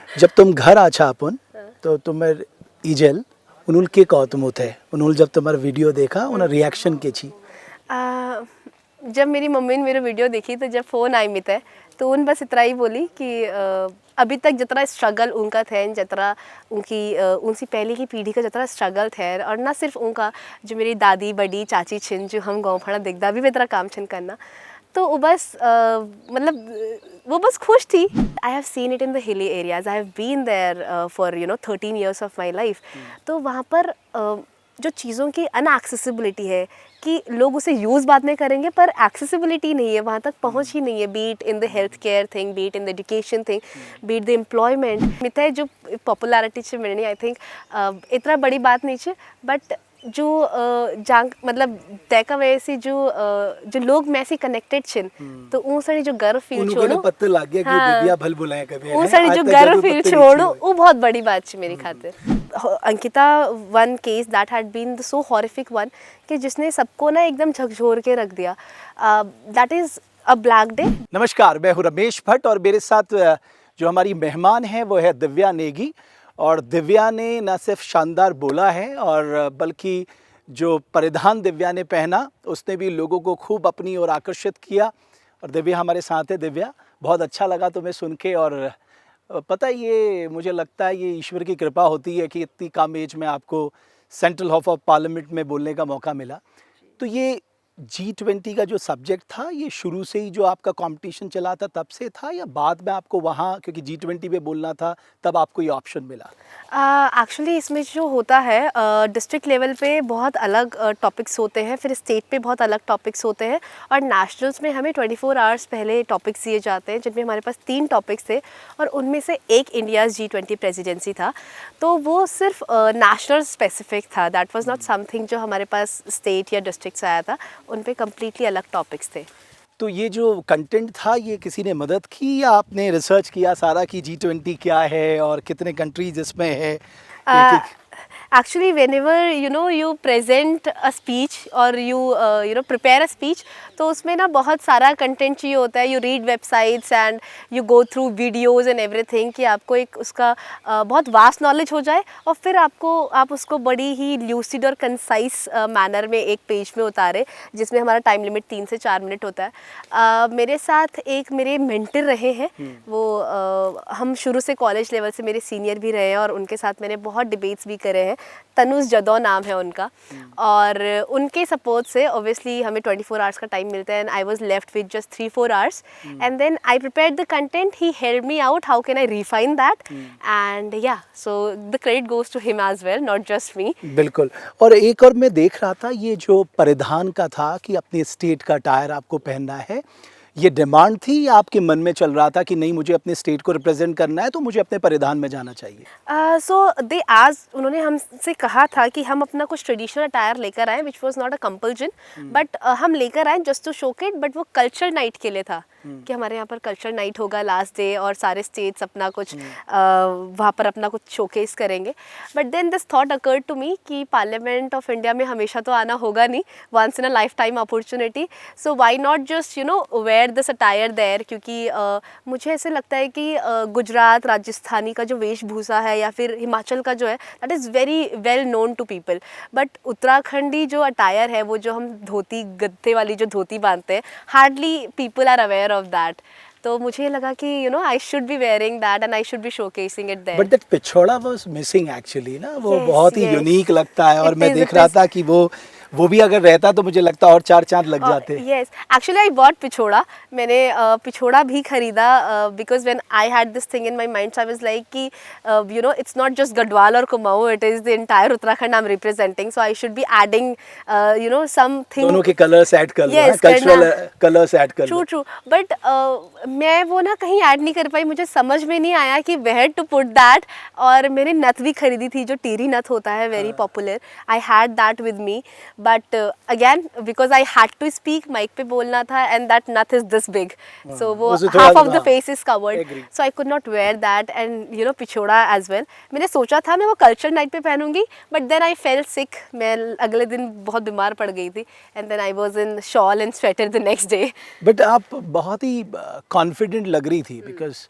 जब तुम घर आछा अपन तो तुम्हें इजेल उन्होंने के कहो तुम उठे उन्होंने जब तुम्हारा वीडियो देखा उन्हें रिएक्शन के छी जब मेरी मम्मी ने मेरा वीडियो देखी तो जब फ़ोन आई मित तो उन बस इतना ही बोली कि अभी तक जितना स्ट्रगल उनका थे जितना उनकी उनकी पहले की पीढ़ी का जितना स्ट्रगल थे और ना सिर्फ उनका जो मेरी दादी बड़ी चाची छिन जो हम गाँव फड़ा दिखदा भी तरह काम छिन करना तो वो बस मतलब वो बस खुश थी। I have seen it in the hilly areas, I have been there for 13 years of my life. तो वहाँ पर जो चीज़ों की अनएक्सेसिबिलिटी है कि लोग उसे यूज़ बाद में करेंगे पर एक्सेसिबिलिटी नहीं है, वहाँ तक पहुँच ही नहीं है, be it in the health care thing, be it in the education thing, be it the employment मित है जो पॉपुलैरिटी से मिलनी आई थिंक इतना बड़ी बात नहीं है बट जो जांग मतलब तैका वजह से जो लोग में से कनेक्टेड छिन तो ऊं सड़ी जो गर्व फील छोड़ो पत्ते लग गया कि दिव्या भल बुलाए कभी ऊं सड़ी जो गर्व फील छोड़ो वो बहुत बड़ी बात है मेरी खातिर। Ankita one case that had been the so horrific one कि जिसने सबको ना एकदम झकझोर के रख दिया, that is a black day. नमस्कार, मैं हूँ रमेश भट्ट और मेरे साथ जो हमारी मेहमान है वो है दिव्या नेगी। और दिव्या ने न सिर्फ शानदार बोला है और बल्कि जो परिधान दिव्या ने पहना उसने भी लोगों को खूब अपनी ओर आकर्षित किया। और दिव्या हमारे साथ है। दिव्या, बहुत अच्छा लगा तुम्हें सुन के। और पता है, ये मुझे लगता है ये ईश्वर की कृपा होती है कि इतनी कम एज में आपको सेंट्रल हाउस ऑफ पार्लियामेंट में बोलने का मौका मिला। तो ये G20 का जो सब्जेक्ट था ये शुरू से ही जो आपका कंपटीशन चला था तब से था या बाद में आपको वहाँ क्योंकि G20 पे बोलना था तब आपको ये ऑप्शन मिला? एक्चुअली इसमें जो होता है डिस्ट्रिक्ट लेवल पे बहुत अलग टॉपिक्स होते हैं, फिर स्टेट पे बहुत अलग टॉपिक्स होते हैं और नेशनल्स में हमें 24 आवर्स पहले टॉपिक्स दिए जाते हैं जिनमें हमारे पास 3 टॉपिक्स थे और उनमें से एक इंडियाज़ G20 प्रेसिडेंसी था। तो वो सिर्फ नेशनल स्पेसिफिक था, दैट वाज नॉट समथिंग जो हमारे पास स्टेट या डिस्ट्रिक्ट से आया था, उन पे कम्प्लीटली अलग टॉपिक्स थे। तो ये जो कंटेंट था ये किसी ने मदद की या आपने रिसर्च किया सारा कि G20 क्या है और कितने कंट्रीज इसमें है? Actually, whenever you present a speech or you prepare a speech, तो उसमें ना बहुत सारा कंटेंट चाहिए होता है। You read websites and you go through videos and everything कि आपको एक उसका बहुत वास्ट नॉलेज हो जाए और फिर आप उसको बड़ी ही ल्यूसिड और कंसाइज मैनर में एक पेज में उतारे जिसमें हमारा टाइम लिमिट 3 से 4 मिनट होता है। मेरे साथ एक मेरे मेंटर रहे हैं, वो हम शुरू से कॉलेज लेवल से मेरे सीनियर भी रहे हैं और उनके साथ मैंने बहुत डिबेट्स भी करे हैं। तनुज जदौ नाम है उनका और उनके सपोर्ट से ऑब्वियसली हमें 24 आवर्स का टाइम मिलता है and I was left with just 3-4 hours and then I prepared the content, he helped me out how can I refine that and yeah so the credit goes to him as well, not just me. बिल्कुल। और एक और मैं देख रहा था ये जो परिधान का था कि अपने स्टेट का अटायर आपको पहनना है, ये डिमांड थी या आपके मन में चल रहा था कि नहीं मुझे अपने स्टेट को रिप्रेजेंट करना है तो मुझे अपने परिधान में जाना चाहिए? उन्होंने हमसे कहा था कि हम अपना कुछ ट्रेडिशनल अटायर लेकर आए which was not a compulsion but हम लेकर आए जस्ट टू शोकेट, बट वो कल्चर नाइट के लिए था कि हमारे यहाँ पर कल्चर नाइट होगा लास्ट डे और सारे स्टेट्स अपना कुछ वहाँ पर अपना कुछ शोकेस करेंगे। But then this thought occurred to me कि पार्लियामेंट ऑफ इंडिया में हमेशा तो आना होगा नहीं, once in a life time opportunity, so why not just wear this attire there, क्योंकि मुझे ऐसे लगता है कि गुजरात राजस्थानी का जो वेशभूषा है या फिर हिमाचल का जो है that is very well known to people, but Uttarakhandi जो अटायर है वो जो हम धोती गद्दे वाली जो धोती बांधते हैं hardly people are aware of that, तो मुझे लगा कि I should be wearing that and I should be showcasing it there. But that पिछोड़ा was missing actually ना, वो yes, बहुत ही यूनिक लगता है और मैं देख रहा is. था कि वो भी अगर रहता तो मुझे लगता और 4 चांद लग जाते। यस, एक्चुअली आई बॉट पिछोड़ा, मैंने पिछोड़ा भी खरीदा because when I had this thing in my mind I was like कि इट्स नॉट जस्ट गढ़वाल और Kumaon, it is the entire Uttarakhand I am representing, so I should be adding something, दोनों के colours add कर लो, cultural colours add कर लो। True but मैं वो ना कहीं ऐड नहीं कर पाई, मुझे समझ में नहीं आया कि वेयर टू पुट दैट। और मैंने नथ भी खरीदी थी जो टीरी नथ होता है, very popular, I had that with me, but again because I had to speak, mic पे बोलना था and that nut is this big, so वो half of the face is covered, so I could not wear that and पिछोड़ा as well। मैंने सोचा था मैं वो culture night पे पहनूंगी but then I fell sick, मैं अगले दिन बहुत बीमार पड़ गई थी and then I was in shawl and sweater the next day। but आप बहुत ही confident लग रही थी because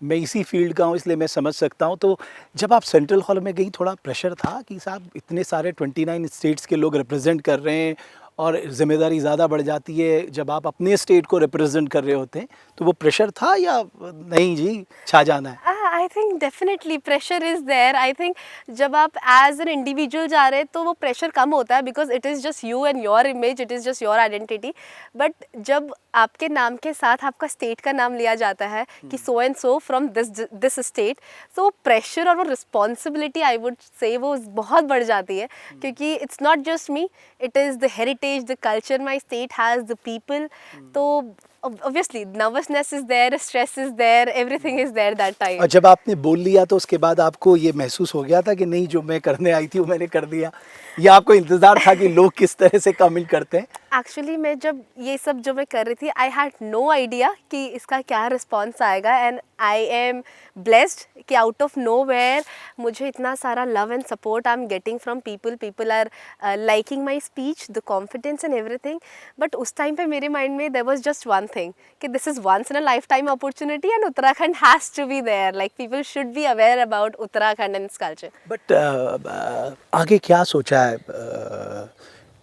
मैं इसी फील्ड का हूँ इसलिए मैं समझ सकता हूँ। तो जब आप सेंट्रल हॉल में गई थोड़ा प्रेशर था कि साहब इतने सारे 29 स्टेट्स के लोग रिप्रेजेंट कर रहे हैं और जिम्मेदारी ज़्यादा बढ़ जाती है जब आप अपने स्टेट को रिप्रेजेंट कर रहे होते हैं, तो वो प्रेशर था या नहीं जी छा जाना है? I think definitely pressure is there. I think जब आप एज एन इंडिविजुअल जा रहे हैं तो वो प्रेशर कम होता है, because it is just you and your image, it is just your identity. But जब आपके नाम के साथ आपका स्टेट का नाम लिया जाता है कि so and so from this state, तो प्रेशर और वो रिस्पॉन्सिबिलिटी आई वुड से वो बहुत बढ़ जाती है, क्योंकि it's not just me, it is the heritage, the culture my state has, the people. तो obviously nervousness is there, stress is there, everything is there that time. और जब आपने बोल लिया तो उसके बाद आपको ये महसूस हो गया था कि नहीं जो मैं करने आई थी वो मैंने कर दिया, या आपको इंतज़ार था कि लोग किस तरह से कमेंट करते हैं? एक्चुअली मैं जब ये सब जो मैं कर रही थी, आई हैड नो आइडिया कि इसका क्या रिस्पॉन्स आएगा, एंड आई एम ब्लेस्ड कि आउट ऑफ नो वेयर मुझे इतना सारा love and support I am getting from people. People are liking my speech, the confidence and everything. But उस time पे मेरे माइंड में there was just one thing कि this is once in a life time opportunity and Uttarakhand has to be there, like people should be aware about Uttarakhand and its culture. But आगे क्या सोचा है?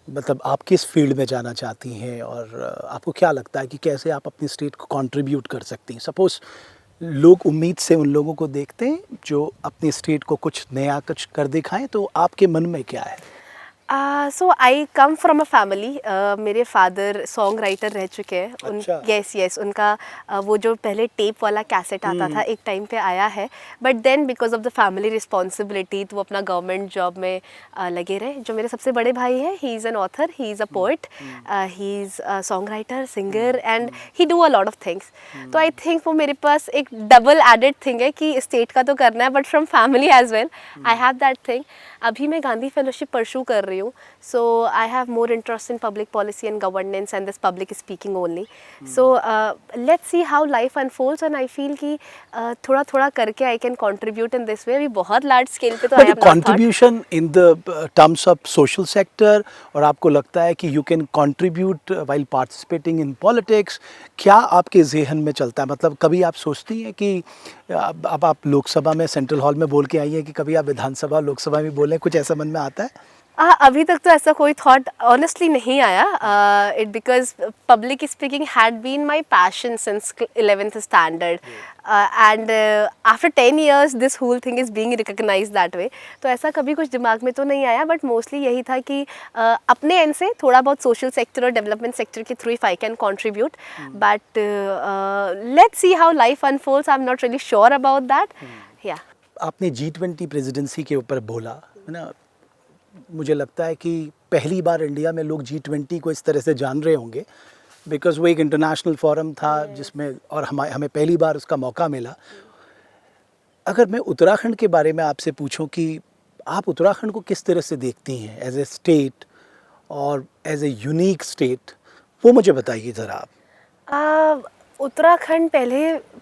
मतलब आप किस फील्ड में जाना चाहती हैं और आपको क्या लगता है कि कैसे आप अपनी स्टेट को कंट्रीब्यूट कर सकती हैं? सपोज़ लोग उम्मीद से उन लोगों को देखते हैं जो अपनी स्टेट को कुछ नया कुछ कर दिखाएं, तो आपके मन में क्या है? सो आई कम फ्रॉम अ फैमिली, मेरे फादर सॉन्ग राइटर रह चुके हैं। अच्छा। यस, उनका वो जो पहले टेप वाला कैसेट आता था एक टाइम पे आया है, but then because of the family responsibility तो वो अपना गवर्नमेंट जॉब में लगे रहे। जो मेरे सबसे बड़े भाई हैं, he is an author, he is a poet, he is a song writer, singer, and he do a lot of things. तो आई थिंक वो मेरे पास एक डबल एडेड थिंग है कि स्टेट का तो करना है, but from family as well I have that thing. अभी मैं गांधी फेलोशिप परस्यू कर रही हूँ, so I have more interest in public policy and governance and this public speaking only. So let's see how life unfolds, and I feel कि थोड़ा थोड़ा करके I can contribute in this way. अभी बहुत large scale पे तो I but have not thought. Contribution in the terms of social sector, और आपको लगता है कि you can contribute while participating in politics, क्या आपके जहन में चलता है? मतलब कभी आप सोचती हैं कि अब आप लोकसभा में सेंट्रल हॉल में बोल के आई हैं कि कभी आप विधानसभा लोकसभा में बोलें, कुछ ऐसा मन में आता है? अभी तक तो ऐसा कोई थॉट ऑनेस्टली नहीं आया, it because public speaking had been my passion since 11th standard, and after 10 years this whole thing is being recognised that way. तो ऐसा कभी कुछ दिमाग में तो नहीं आया, बट मोस्टली यही था कि अपने एंड से थोड़ा बहुत सोशल सेक्टर और डेवलपमेंट सेक्टर के through if I can contribute, but let's see how life unfolds, I am not really sure about that. या आपने G20 प्रेसिडेंसी के ऊपर बोला है ना, मुझे लगता है कि पहली बार इंडिया में लोग G20 को इस तरह से जान रहे होंगे, बिकॉज वो एक इंटरनेशनल फोरम था जिसमें, और हमें पहली बार उसका मौका मिला। अगर मैं उत्तराखंड के बारे में आपसे पूछूं कि आप उत्तराखंड को किस तरह से देखती हैं एज ए स्टेट और एज ए यूनिक स्टेट, वो मुझे बताइए ज़रा आप। उत्तराखंड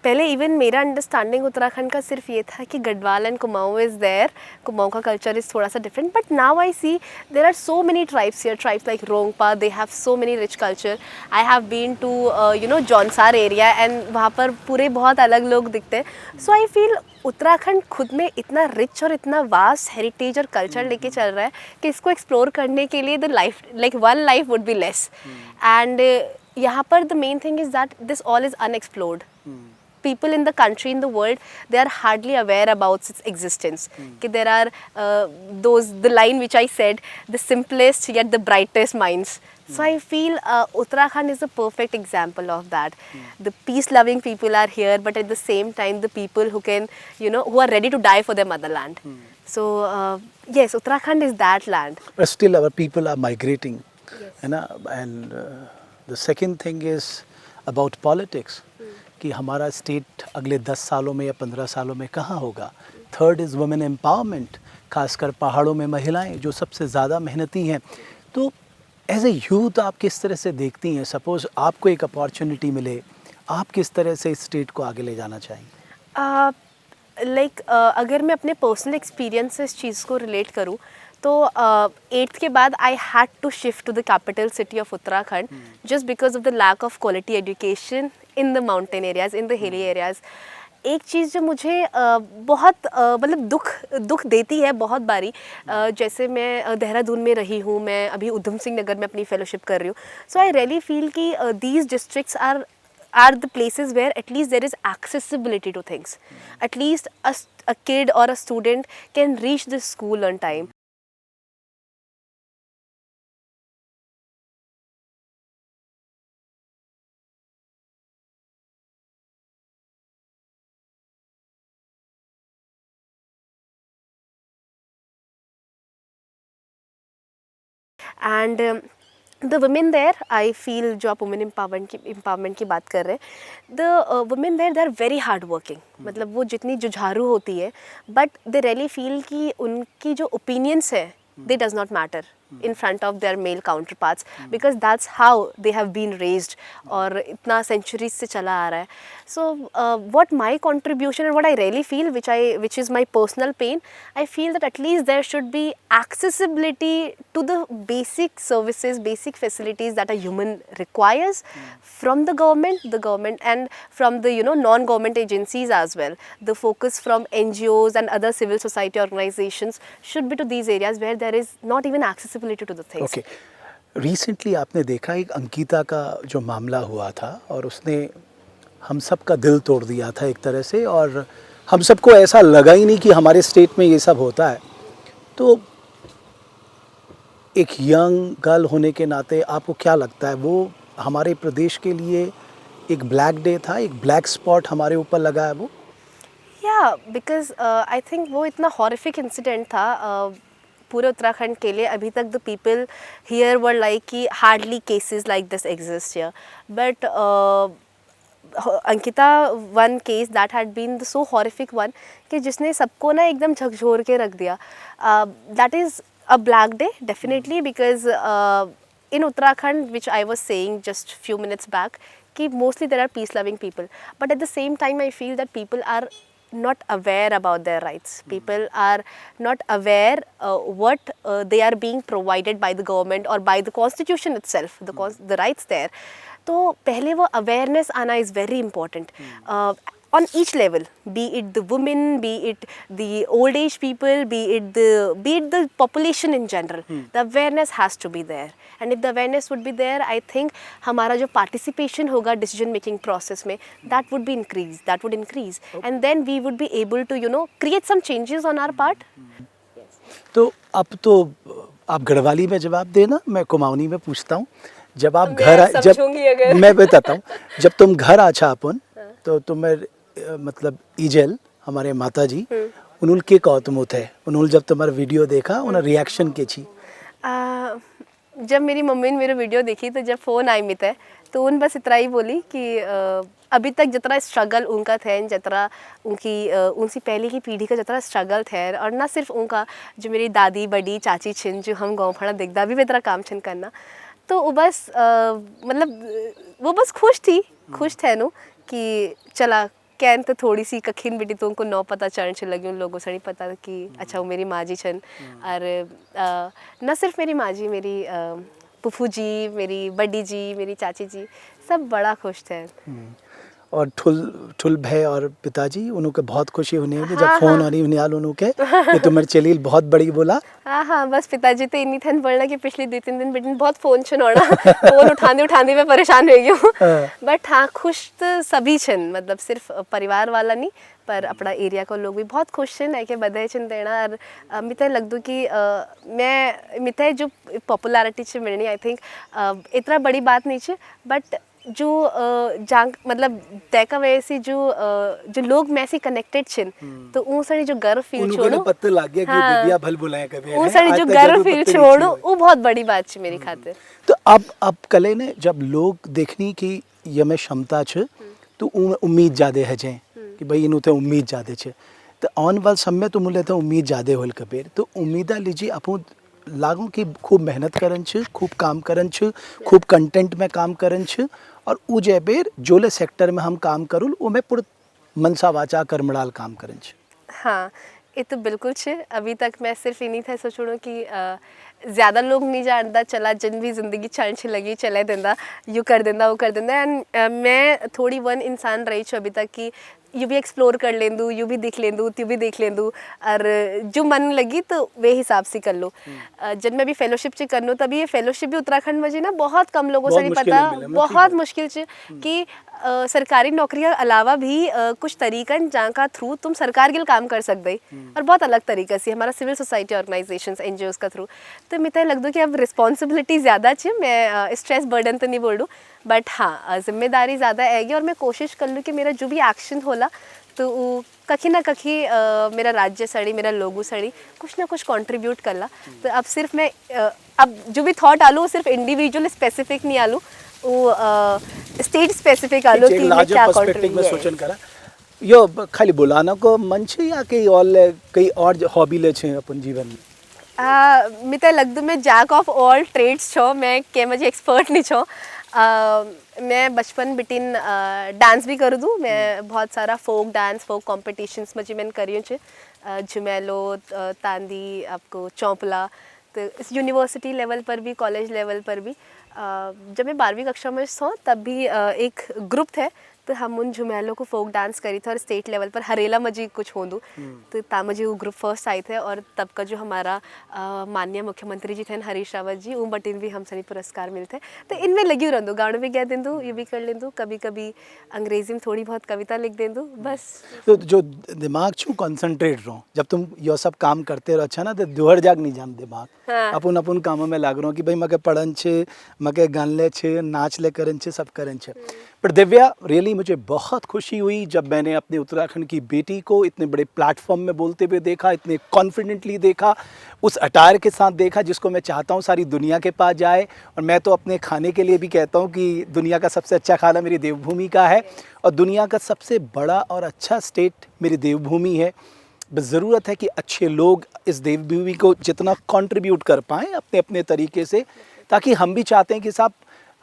पहले इवन मेरा अंडरस्टैंडिंग उत्तराखंड का सिर्फ ये था कि Garhwal and Kumaon is there, Kumaon का कल्चर इज़ थोड़ा सा different, but now I see there are so many tribes here, tribes like Rongpa, they have so many rich culture. I have been to Jaunsar area, and वहाँ पर पूरे बहुत अलग लोग दिखते हैं। सो आई फील उत्तराखंड खुद में इतना रिच और इतना वास्ट हेरिटेज और कल्चर लेके चल रहा है कि इसको एक्सप्लोर करने के लिए the life, like one life would be less, and यहाँ पर the main thing is that this all is unexplored. People in the country, in the world, they are hardly aware about its existence. कि there are the line which I said, the simplest yet the brightest minds. So I feel Uttarakhand is a perfect example of that. The peace-loving people are here, but at the same time, the people who can, who are ready to die for their motherland. So yes, Uttarakhand is that land. But still our people are migrating, Yes. है ना, and the second thing is about politics, कि हमारा state अगले 10 सालों में या 15 सालों में कहाँ होगा। थर्ड इज़ वुमेन एम्पावरमेंट, खासकर पहाड़ों में महिलाएं जो सबसे ज़्यादा मेहनती हैं। तो एज ए यूथ आप किस तरह से देखती हैं, सपोज़ आपको एक अपॉर्चुनिटी मिले, आप किस तरह से इस स्टेट को आगे ले जाना चाहेंगे? अगर मैं अपने पर्सनल एक्सपीरियंस से इस चीज़ को रिलेट करूँ तो 8th के बाद I had to shift to the capital city of Uttarakhand, just because of the lack of quality education in the mountain areas, in the hilly areas, एक चीज़ जो मुझे बहुत मतलब दुख देती है बहुत बारी, जैसे मैं देहरादून में रही हूँ, मैं अभी उधम सिंह नगर में अपनी फेलोशिप कर रही हूँ. सो आई रियली फील कि these districts are the places where at least there is accessibility to things. At least a kid or a student can reach this school on time. And the women there, I feel जो आप women empowerment की बात कर रहे हैं, the women there, they are very hard working. मतलब वो जितनी जुझारू होती है, but they really feel कि उनकी जो opinions है, they does not matter in front of their male counterparts, because that's how they have been raised और इतना centuries से चला आ रहा है. So what my contribution and what I really feel, which is my personal pain, I feel that at least there should be accessibility to the basic services, basic facilities that a human requires from the government and from the non-government agencies as well. The focus from NGOs and other civil society organizations should be to these areas where there is not even accessibility to the things. Okay, recently आपने देखा एक अंकिता का जो मामला हुआ था और उसने हम सब का दिल तोड़ दिया था एक तरह से, और हम सबको ऐसा लगा ही नहीं कि हमारे स्टेट में ये सब होता है. तो एक यंग गर्ल होने के नाते आपको क्या लगता है, वो हमारे प्रदेश के लिए एक ब्लैक डे था, एक ब्लैक स्पॉट हमारे ऊपर लगा है वो? Yeah, because I think वो इतना horrific incident था पूरे उत्तराखंड के लिए. अभी तक the people here were like कि hardly cases like this exist here, but Ankita one case that had been the so horrific one कि जिसने सबको ना एकदम झकझोर के रख दिया. That is a black day definitely, because in Uttarakhand, which I was saying just few minutes back, कि mostly there are peace loving people, but at the same time I feel that people are not aware about their rights. People are not aware what they are being provided by the government or by the constitution itself, the rights there. तो पहले वो awareness आना is very important. On each level, be it the women, be it the old age people, be it the population in general, the awareness has to be there. And if the awareness would be there, I think हमारा जो participation होगा decision making process में, that would increase, and then we would be able to create some changes on our part. तो अब तो आप गढ़वाली में जवाब देना, मैं कुमाऊनी में पूछता हूँ. जब आप जब मैं बताता हूँ, जब तुम घर आछा अपन तो तुम्हें मतलब इजल हमारे माता जी उन्होंने के कहतुम थे, उन्होंने जब तुम्हारा वीडियो देखा उन्हें रिएक्शन के छी? जब मेरी मम्मी ने मेरा वीडियो देखी तो जब फ़ोन आई मित है तो उन बस इतना ही बोली कि अभी तक जितना स्ट्रगल उनका थे, जितना उनकी पहले की पीढ़ी का जितना स्ट्रगल थे, और ना सिर्फ उनका, जो मेरी दादी बड़ी चाची छिन जो हम गाँव फड़ा दिखदा भी बेतरा काम छिन करना, तो वो बस मतलब वो बस खुश थे नु कि चला कैन तो थोड़ी सी कखिन बेटी तो उनको नौ पता चढ़ छ लगी, उन लोगों से नहीं पता कि अच्छा वो मेरी माँ जी छन. और न सिर्फ मेरी माँ जी, मेरी पुफू जी, मेरी बड़ी जी, मेरी चाची जी, सब बड़ा खुश थे. और ठुल भाई और पिताजी उनके बहुत खुशी होनी होगी जब फोन आनी उन्हें उनके कि तुम्हारी चलील बहुत बड़ी बोला. हाँ, बस पिताजी तो इन्हीं थन पड़ना कि पिछले 2-3 दिन बेटी बहुत फ़ोन छनोड़ा फ़ोन उठाने में परेशान हो गई. बट हाँ, खुश तो सभी छन, मतलब सिर्फ परिवार वाला नहीं पर अपना एरिया को लोग भी बहुत खुश छन है कि बधाई छन देना. और मिते लगदो कि मैं मिते जो पॉपुलैरिटी छ मिलनी, आई थिंक इतना बड़ी बात नहीं छ, बट जो मतलब तैका वजह से जो लोग में से कनेक्टेड छिन, तो उन सारी जो गर्व फील छोड़ो, पता लग गया कि दिव्या भल बुलाए कभी, उन सारी जो गर्व फील छोड़ो वो बहुत बड़ी बात छ मेरी खातिर. तो अब कले ने जब लोग देखनी कि ये में क्षमता छ तो उम्मीद ज्यादा है जे कि भाई इनु ते उम्मीद ज्यादा छ, तो ऑन वाल समय तो मुले तो उम्मीद ज्यादा होल कबीर. तो उम्मीदा लीजिए अपन लागू कि खूब मेहनत करन छ, खूब काम करन छ, खूब कंटेंट में काम करन छ, और उ जे बेर जोले सेक्टर में हम काम करूल वो में पूरा मनसा वाचा कर्मडाल काम करन छ. हाँ, ये तो बिल्कुल छ. अभी तक मैं सिर्फ इन्हीं थे सोचूँ कि ज़्यादा लोग नहीं जानता चला, जिन भी ज़िंदगी चलने छ लगी चले देंदा, यू कर देंदा वो कर देंदा. एंड मैं थोड़ी वन इंसान रही छो अभी तक कि यू भी एक्सप्लोर कर लेंदू, यू भी देख लेंदू, त्यू भी देख लेंदू, और जो मन लगी तो वे हिसाब से कर लो। जब मैं भी फेलोशिप च करनो तभी ये फेलोशिप भी उत्तराखंड में जी ना बहुत कम लोगों से नहीं पता, बहुत मुश्किल च कि सरकारी नौकरी के अलावा भी कुछ तरीकन जहाँ का थ्रू तुम सरकार के लिए काम कर सकते और बहुत अलग तरीके से हमारा सिविल सोसाइटी ऑर्गेनाइजेशंस एनजीओस का थ्रू। तो मैं लग दो कि अब रिस्पॉन्सिबिलिटी ज़्यादा है, मैं स्ट्रेस बर्डन तो नहीं बोल दूँ, बट हाँ जिम्मेदारी ज़्यादा आएगी और मैं कोशिश कर लूँ कि मेरा जो भी एक्शन होला तो कहीं ना कहीं मेरा राज्य सड़ी, मेरा लोगों सड़ी कुछ ना कुछ कंट्रीब्यूट करला। तो अब सिर्फ मैं अब जो भी थॉट आलू सिर्फ इंडिविजुअल स्पेसिफिक नहीं आलू, वो स्टेट स्पेसिफिक आलो कि मैं क्या कंट्रीब्यूट सोचन करा। यो खाली बुलाना को मन छे या कई और हॉबी ले छे अपन जीवन में? मिते लगदु मैं जैक ऑफ ऑल ट्रेड्स छो, मैं के मजे एक्सपर्ट नहीं छो। मैं बचपन बिटिन डांस भी कर दूँ, मैं बहुत सारा फोक डांस फोक कॉम्पिटिशन्स में मैंने करी छे, झुमेलो तांदी आपको चौंपला, तो इस यूनिवर्सिटी लेवल पर भी कॉलेज लेवल पर भी। जब मैं 12वीं कक्षा में था तब भी एक ग्रुप थे, तो हम उन झुमेलों को फोक डांस करी थे और स्टेट लेवल पर हरेला मजी कुछ हो दूँ तो तामजी वो ग्रुप फर्स्ट आए थे। और तब का जो हमारा माननीय मुख्यमंत्री जी थे हरीश रावत जी, उन बटिन भी हम सभी पुरस्कार मिलते। तो इनमें लगी रहूँ, गाँव भी गए दिन दूँ, ये भी कर लें दूँ, कभी कभी अंग्रेजी में थोड़ी बहुत कविता लिख दें दूँ बस। तो जो दिमाग छू कॉन्सेंट्रेट रहो जब तुम ये सब काम करते रहो, अच्छा ना, तो दुहर जाग नहीं जाम दिमाग। हाँ। अपन कामों में लाग रहो कि भाई मके पढ़न छे, मके गान ले छे, नाच ले करन छे, सब करन छे। पर दिव्या रियली मुझे बहुत खुशी हुई जब मैंने अपने उत्तराखंड की बेटी को इतने बड़े प्लेटफॉर्म में बोलते हुए देखा, इतने कॉन्फिडेंटली देखा, उस अटायर के साथ देखा जिसको मैं चाहता हूँ सारी दुनिया के पास जाए। और मैं तो अपने खाने के लिए भी कहता हूँ कि दुनिया का सबसे अच्छा खाना मेरी देवभूमि का है और दुनिया का सबसे बड़ा और अच्छा स्टेट मेरी देवभूमि है। बस ज़रूरत है कि अच्छे लोग इस देवभूमि को जितना कंट्रीब्यूट कर पाएँ अपने अपने तरीके से, ताकि हम भी चाहते हैं कि साहब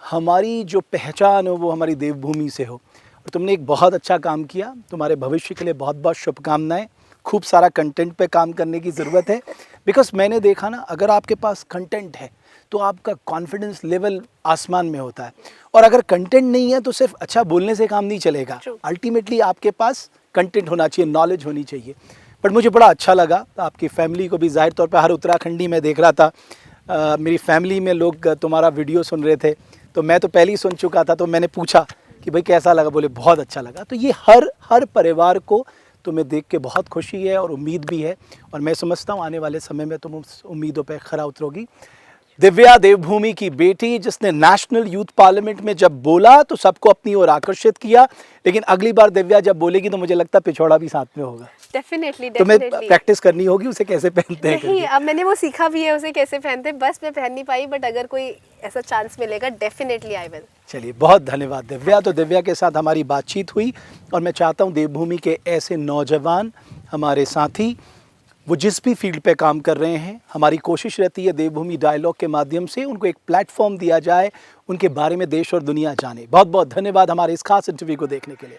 हमारी जो पहचान हो वो हमारी देवभूमि से हो। और तुमने एक बहुत अच्छा काम किया, तुम्हारे भविष्य के लिए बहुत बहुत शुभकामनाएं। खूब सारा कंटेंट पे काम करने की ज़रूरत है, बिकॉज मैंने देखा ना, अगर आपके पास कंटेंट है तो आपका कॉन्फिडेंस लेवल आसमान में होता है, और अगर कंटेंट नहीं है तो सिर्फ अच्छा बोलने से काम नहीं चलेगा। अल्टीमेटली आपके पास कंटेंट होना चाहिए, नॉलेज होनी चाहिए। बट मुझे बड़ा अच्छा लगा आपकी फैमिली को भी, जाहिर तौर पर हर उत्तराखंडी में देख रहा था, मेरी फैमिली में लोग तुम्हारा वीडियो सुन रहे थे, तो मैं तो पहले ही सुन चुका था, तो मैंने पूछा कि भाई कैसा लगा, बोले बहुत अच्छा लगा। तो ये हर परिवार को तुम्हें देख के बहुत खुशी है और उम्मीद भी है, और मैं समझता हूँ आने वाले समय में तुम उस उम्मीदों पर खरा उतरोगी। दिव्या देवभूमि की बेटी जिसने नेशनल यूथ पार्लियामेंट में जब बोला तो सबको अपनी ओर आकर्षित किया, लेकिन अगली बार दिव्या जब बोलेगी तो मुझे लगता है पिछौड़ा भी साथ में होगा। डेफिनेटली तुम्हें प्रैक्टिस करनी होगी उसे कैसे पहनते हैं। नहीं, अब मैंने वो सीखा भी है उसे कैसे पहनते हैं, बस मैं पहन नहीं पाई, बट अगर कोई ऐसा चांस मिलेगा डेफिनेटली आई विल। चलिए, बहुत धन्यवाद दिव्या। तो दिव्या के साथ हमारी बातचीत हुई, और मैं चाहता हूँ देवभूमि के ऐसे नौजवान हमारे साथी वो जिस भी फील्ड पे काम कर रहे हैं, हमारी कोशिश रहती है देवभूमि डायलॉग के माध्यम से उनको एक प्लेटफॉर्म दिया जाए, उनके बारे में देश और दुनिया जाने। बहुत बहुत धन्यवाद हमारे इस खास इंटरव्यू को देखने के लिए।